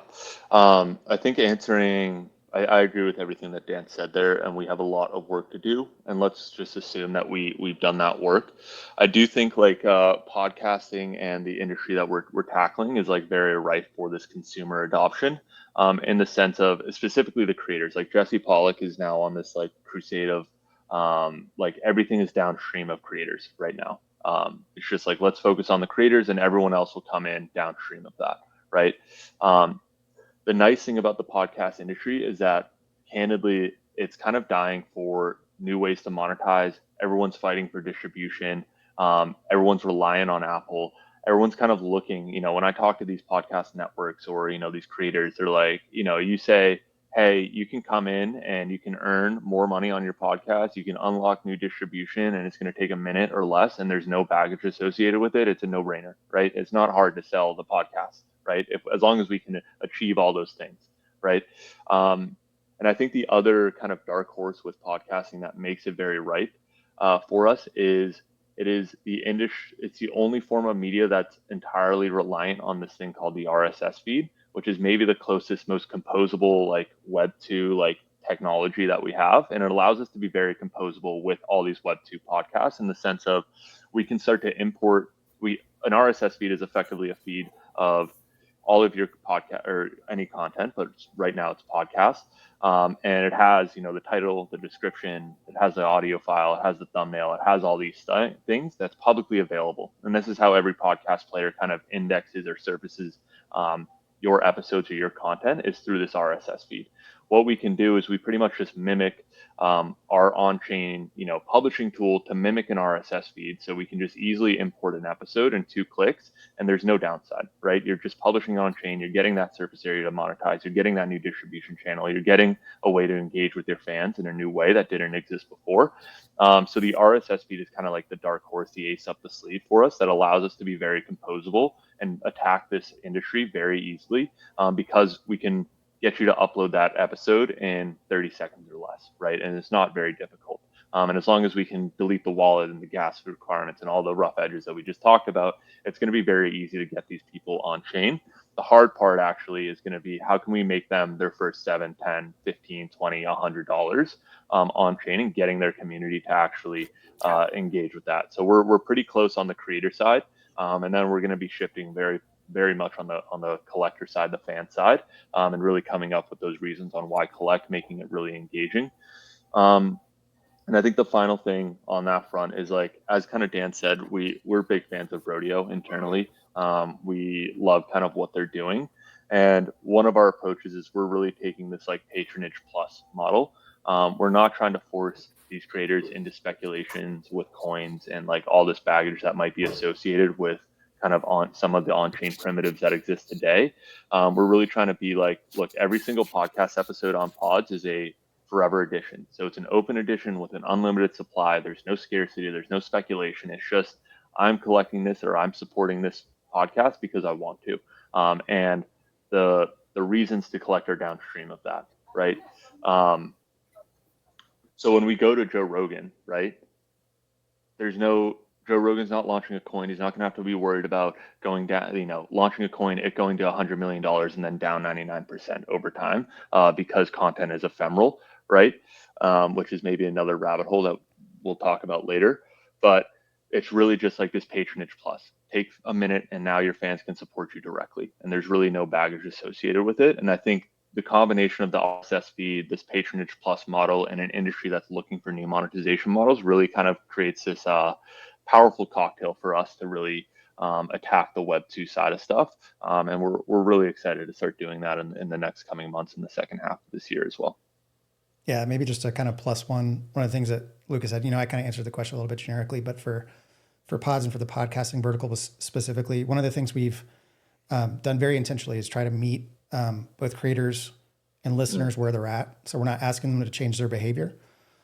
I think I agree with everything that Dan said there, and we have a lot of work to do. And let's just assume that we've done that work. I do think like podcasting and the industry that we're tackling is like very ripe for this consumer adoption, in the sense of specifically the creators. Like Jesse Pollock is now on this like crusade of like everything is downstream of creators right now. It's just like let's focus on the creators, and everyone else will come in downstream of that, right? Um, the nice thing about the podcast industry is that candidly, it's kind of dying for new ways to monetize. Everyone's fighting for distribution. Everyone's relying on Apple. Everyone's kind of looking, when I talk to these podcast networks or, these creators, they're like, you say, hey, you can come in and you can earn more money on your podcast. You can unlock new distribution and it's going to take a minute or less and there's no baggage associated with it. It's a no brainer, right? It's not hard to sell the podcast, right? As long as we can achieve all those things, right? And I think the other kind of dark horse with podcasting that makes it very ripe for us is it is the industry. It's the only form of media that's entirely reliant on this thing called the RSS feed, which is maybe the closest, most composable like Web 2 like technology that we have, and it allows us to be very composable with all these Web 2 podcasts in the sense of we can start to import. An RSS feed is effectively a feed of all of your podcast or any content, but right now it's podcast. And it has, the title, the description, it has the audio file, it has the thumbnail, it has all these things that's publicly available. And this is how every podcast player kind of indexes or surfaces your episodes or your content is through this RSS feed. What we can do is we pretty much just mimic our on-chain, publishing tool to mimic an RSS feed. So we can just easily import an episode in 2 clicks and there's no downside, right? You're just publishing on-chain, you're getting that surface area to monetize, you're getting that new distribution channel, you're getting a way to engage with your fans in a new way that didn't exist before. So the RSS feed is kind of like the dark horse, the ace up the sleeve for us that allows us to be very composable and attack this industry very easily because we can get you to upload that episode in 30 seconds or less, right? And it's not very difficult. And as long as we can delete the wallet and the gas requirements and all the rough edges that we just talked about, it's going to be very easy to get these people on chain. The hard part actually is going to be how can we make them their first 7, 10, 15, 20, $100 on chain and getting their community to actually engage with that. So we're pretty close on the creator side. And then we're going to be shifting very much on the collector side, the fan side, and really coming up with those reasons on why collect, making it really engaging. And I think the final thing on that front is like, as kind of Dan said, we're big fans of Rodeo internally. We love kind of what they're doing. And one of our approaches is we're really taking this like patronage plus model. We're not trying to force these creators into speculations with coins and like all this baggage that might be associated with kind of on some of the on-chain primitives that exist today. We're really trying to be like, look, every single podcast episode on Pods is a forever edition. So it's an open edition with an unlimited supply. There's no scarcity. There's no speculation. It's just I'm collecting this or I'm supporting this podcast because I want to. And the reasons to collect are downstream of that, right? So when we go to Joe Rogan, right, Joe Rogan's not launching a coin. He's not going to have to be worried about going down, launching a coin, it going to $100 million and then down 99% over time because content is ephemeral, right? Which is maybe another rabbit hole that we'll talk about later. But it's really just like this patronage plus. Take a minute and now your fans can support you directly. And there's really no baggage associated with it. And I think the combination of the RSS feed, this patronage plus model, and an industry that's looking for new monetization models really kind of creates this powerful cocktail for us to really attack the Web 2 side of stuff. And we're really excited to start doing that in the next coming months in the second half of this year as well. Yeah, maybe just to kind of plus one of the things that Lucas said, I kind of answered the question a little bit generically, but for pods and for the podcasting vertical specifically, one of the things we've done very intentionally is try to meet both creators and listeners where they're at. So we're not asking them to change their behavior.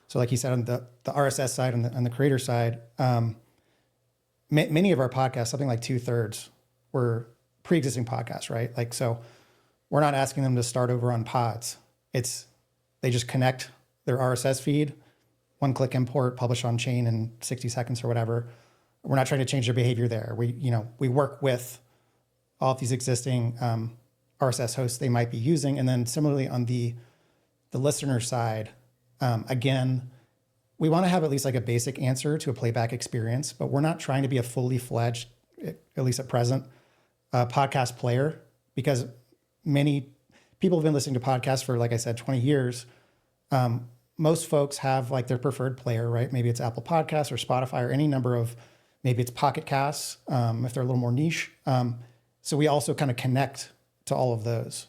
So like you said, on the RSS side and on the creator side, many of our podcasts, something like 2/3, were pre-existing podcasts, right? Like, so we're not asking them to start over on pods. They just connect their RSS feed, one-click import, publish on chain in 60 seconds or whatever. We're not trying to change their behavior there. We work with all of these existing RSS hosts they might be using. And then similarly on the listener side, again, we want to have at least like a basic answer to a playback experience, but we're not trying to be a fully fledged, at least at present, podcast player, because many people have been listening to podcasts for, like I said, 20 years. Most folks have like their preferred player, right? Maybe it's Apple Podcasts or Spotify or any number of, maybe it's Pocket Casts, if they're a little more niche. So we also kind of connect to all of those.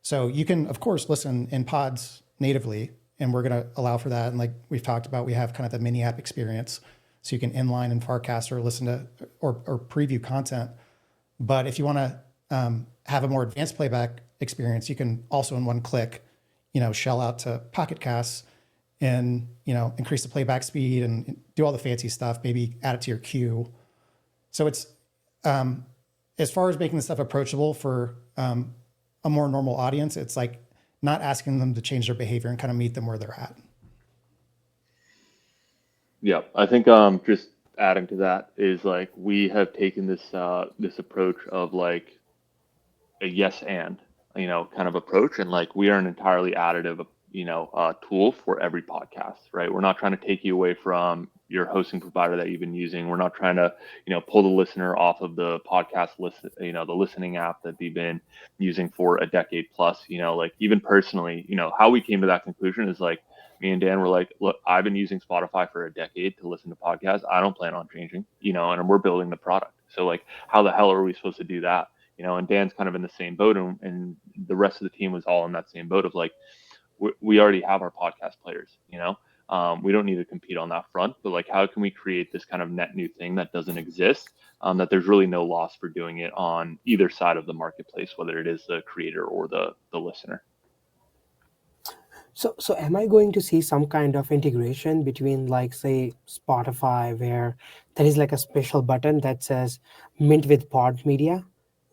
So you can, of course, listen in pods natively, and we're going to allow for that. And like we've talked about, we have kind of the mini app experience. So you can inline and Farcast or listen to or preview content. But if you want to have a more advanced playback experience, you can also in one click, shell out to Pocket Casts and, increase the playback speed and do all the fancy stuff, maybe add it to your queue. So it's, as far as making this stuff approachable for a more normal audience, it's like not asking them to change their behavior and kind of meet them where they're at. Yeah, I think just adding to that is like we have taken this approach of like a yes and kind of approach, and like we are an entirely additive tool for every podcast, right? We're not trying to take you away from your hosting provider that you've been using. We're not trying to pull the listener off of the podcast list, the listening app that they've been using for a decade plus. Like even personally, how we came to that conclusion is like me and Dan were like, look, I've been using Spotify for a decade to listen to podcasts. I don't plan on changing, and we're building the product. So like, how the hell are we supposed to do that? And Dan's kind of in the same boat, and the rest of the team was all in that same boat of like, we already have our podcast players, we don't need to compete on that front, but like, how can we create this kind of net new thing that doesn't exist, that there's really no loss for doing it on either side of the marketplace, whether it is the creator or the listener. So am I going to see some kind of integration between, like, say, Spotify, where there is like a special button that says mint with pod media?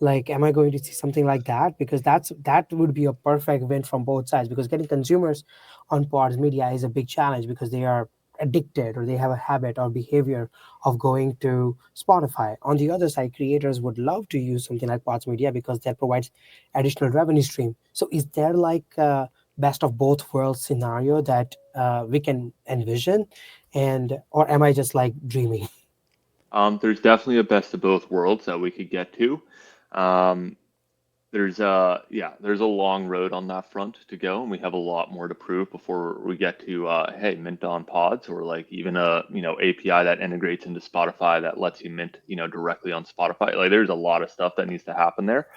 Like, am I going to see something like that? Because that would be a perfect win from both sides, because getting consumers on pods media is a big challenge because they are addicted or they have a habit or behavior of going to Spotify. On the other side, creators would love to use something like pods media because that provides additional revenue stream. So is there like best of both worlds scenario that we can envision, or am I just like dreaming? There's definitely a best of both worlds that we could get to. There's a long road on that front to go, and we have a lot more to prove before we get to mint on pods, or like even a API that integrates into Spotify that lets you mint directly on Spotify. Like there's a lot of stuff that needs to happen there.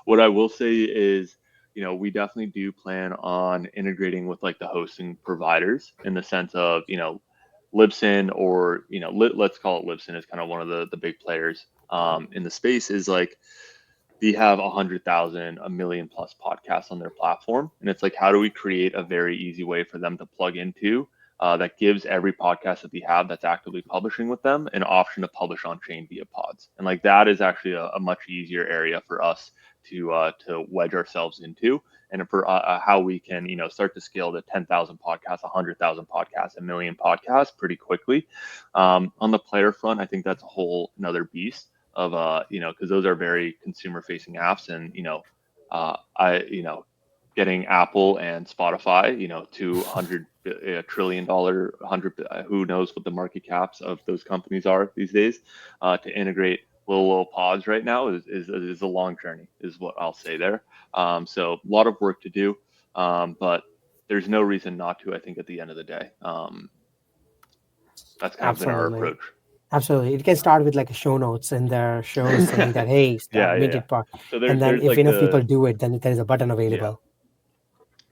What I will say is, we definitely do plan on integrating with like the hosting providers, in the sense of Libsyn, or let's call it Libsyn, is kind of one of the big players in the space. Is like they have 100,000, a million plus podcasts on their platform, and it's like, how do we create a very easy way for them to plug into that gives every podcast that they have that's actively publishing with them an option to publish on chain via pods? And like that is actually a much easier area for us to wedge ourselves into, and for how we can start to scale to 10,000 podcasts, 100,000 podcasts, a million podcasts pretty quickly. On the player front, I think that's a whole another beast of because those are very consumer facing apps, and getting Apple and Spotify to $100 trillion, 100, who knows what the market caps of those companies are these days, to integrate little pods right now is a long journey, is what I'll say there. So a lot of work to do, but there's no reason not to, I think, at the end of the day. That's kind of been our approach. Absolutely. It can start with like a show notes in their shows saying that, hey, start minted pod. So and then if like enough people do it, then there is a button available.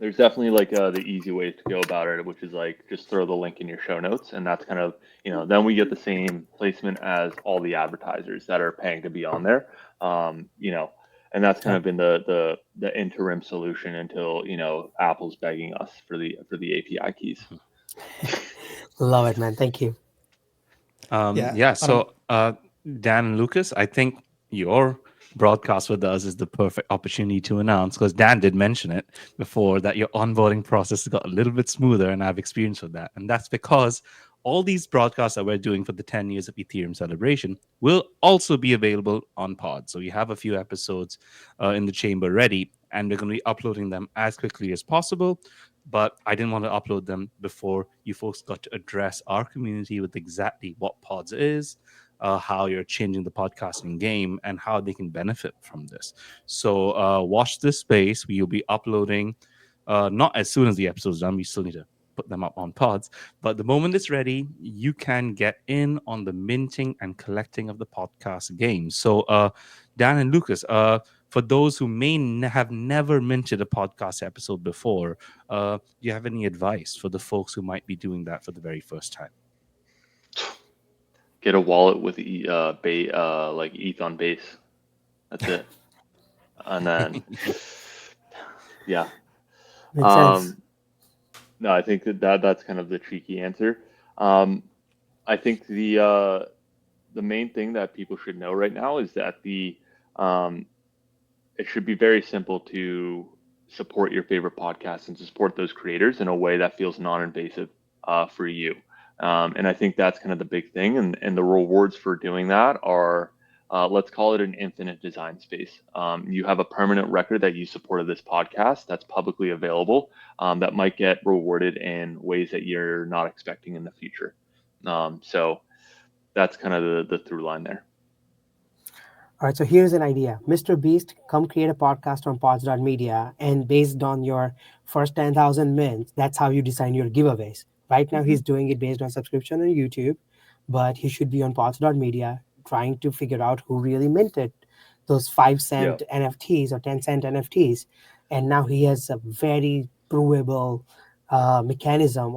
There's definitely like the easy way to go about it, which is like just throw the link in your show notes, and that's kind of then we get the same placement as all the advertisers that are paying to be on there. and that's kind of been the interim solution until Apple's begging us for the API keys. Love it, man. Thank you. Yeah. So, Dan and Lucas, I think your broadcast with us is the perfect opportunity to announce, because Dan did mention it before, that your onboarding process got a little bit smoother, and I've experienced with that. And that's because all these broadcasts that we're doing for the 10 years of Ethereum celebration will also be available on Pod. So we have a few episodes in the chamber ready, and we're going to be uploading them as quickly as possible. But I didn't want to upload them before you folks got to address our community with exactly what Pods is, how you're changing the podcasting game, and how they can benefit from this. So watch this space. We will be uploading not as soon as the episode's done. We still need to put them up on Pods. But the moment it's ready, you can get in on the minting and collecting of the podcast game. So Dan and Lucas, for those who may have never minted a podcast episode before, do you have any advice for the folks who might be doing that for the very first time? Get a wallet with like ETH on base. That's it. And then, yeah. Makes sense. No, I think that's kind of the cheeky answer. I think the main thing that people should know right now is that it should be very simple to support your favorite podcasts and to support those creators in a way that feels non-invasive for you. And I think that's kind of the big thing. And the rewards for doing that are, let's call it an infinite design space. You have a permanent record that you supported this podcast that's publicly available, that might get rewarded in ways that you're not expecting in the future. So that's kind of the through line there. All right, so here's an idea. Mr. Beast, come create a podcast on pods.media, and based on your first 10,000 mints, that's how you design your giveaways. Right now, he's doing it based on subscription on YouTube, but he should be on pods.media trying to figure out who really minted those 5-cent NFTs or 10-cent NFTs. And now he has a very provable mechanism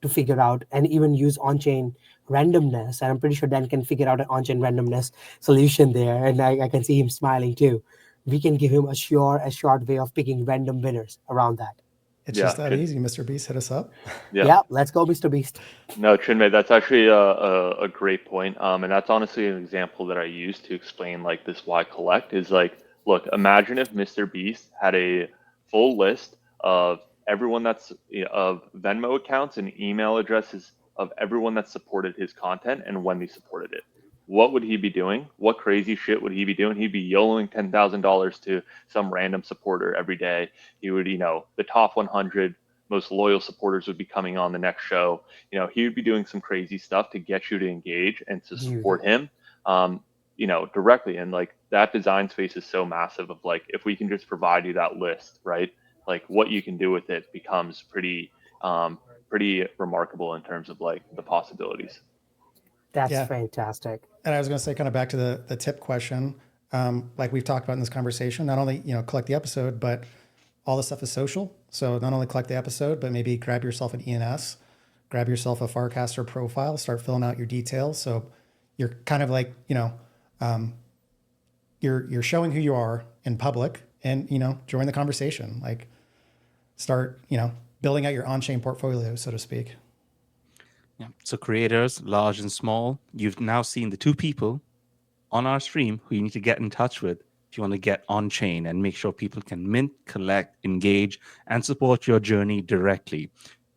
to figure out and even use on-chain randomness. And I'm pretty sure Dan can figure out an on-chain randomness solution there. And I can see him smiling too. We can give him a short way of picking random winners around that. It's just that easy, Mr. Beast. Hit us up. Yeah, let's go, Mr. Beast. No, Chinmay, that's actually a great point. And that's honestly an example that I use to explain like this why collect is like, look, imagine if Mr. Beast had a full list of everyone that's of Venmo accounts and email addresses of everyone that supported his content and when they supported it. What would he be doing? What crazy shit would he be doing? He'd be YOLOing $10,000 to some random supporter every day. He would, the top 100 most loyal supporters would be coming on the next show. He would be doing some crazy stuff to get you to engage and to support him, directly. And like that design space is so massive of like, if we can just provide you that list, right? Like what you can do with it becomes pretty remarkable in terms of like the possibilities. That's fantastic. And I was going to say, kind of back to the tip question, like we've talked about in this conversation, not only, collect the episode, but all the stuff is social. So not only collect the episode, but maybe grab yourself an ENS, grab yourself a Farcaster profile, start filling out your details. So you're kind of like, you're showing who you are in public and, join the conversation, like start, building out your on-chain portfolio, so to speak. Yeah. So creators, large and small, you've now seen the two people on our stream who you need to get in touch with if you want to get on chain and make sure people can mint, collect, engage, and support your journey directly.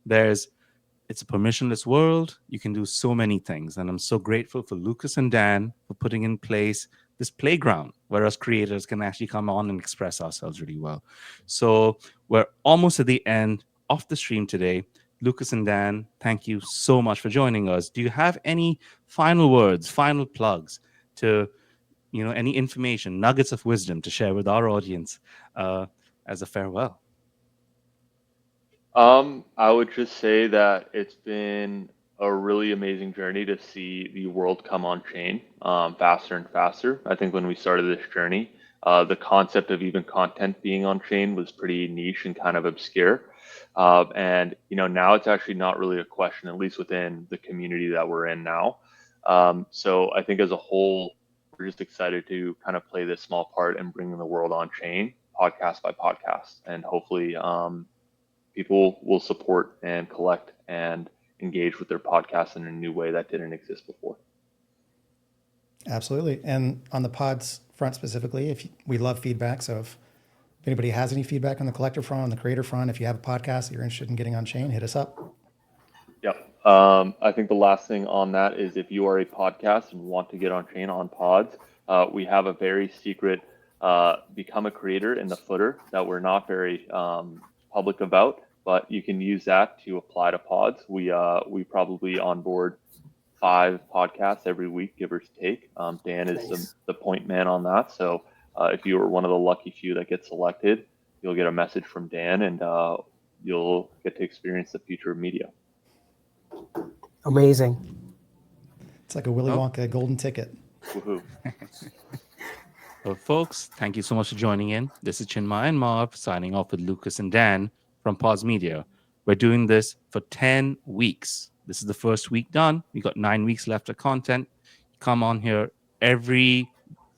It's a permissionless world. You can do so many things. And I'm so grateful for Lucas and Dan for putting in place this playground where us creators can actually come on and express ourselves really well. So we're almost at the end of the stream today. Lucas and Dan, thank you so much for joining us. Do you have any final words, final plugs to, any information, nuggets of wisdom to share with our audience as a farewell? I would just say that it's been a really amazing journey to see the world come on chain faster and faster. I think when we started this journey, the concept of even content being on chain was pretty niche and kind of obscure. And now it's actually not really a question, at least within the community that we're in now. So I think as a whole, we're just excited to kind of play this small part in bringing the world on chain, podcast by podcast, and hopefully people will support and collect and engage with their podcasts in a new way that didn't exist before. Absolutely. And on the pods front specifically, we love feedback. So if anybody has any feedback on the collector front, on the creator front, if you have a podcast that you're interested in getting on chain, hit us up. Yep. I think the last thing on that is if you are a podcast and want to get on chain on pods, we have a very secret become a creator in the footer that we're not very public about, but you can use that to apply to pods. We probably onboard 5 podcasts every week, give or take. Dan is Nice. the point man on that. So if you are one of the lucky few that get selected, you'll get a message from Dan and you'll get to experience the future of media. Amazing. It's like a Willy Oh. Wonka golden ticket. Woohoo. Well, folks, thank you so much for joining in. This is Chinmay and Marv signing off with Lucas and Dan from Pause Media. We're doing this for 10 weeks. This is the first week done. We got 9 weeks left of content. Come on here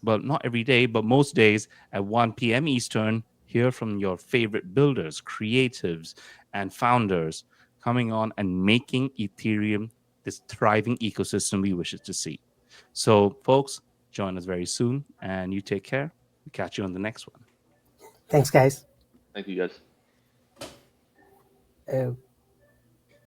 not every day, but most days at 1 p.m. Eastern. Hear from your favorite builders, creatives, and founders coming on and making Ethereum this thriving ecosystem we wish it to see. So, folks, join us very soon, and you take care. We'll catch you on the next one. Thanks, guys. Thank you, guys.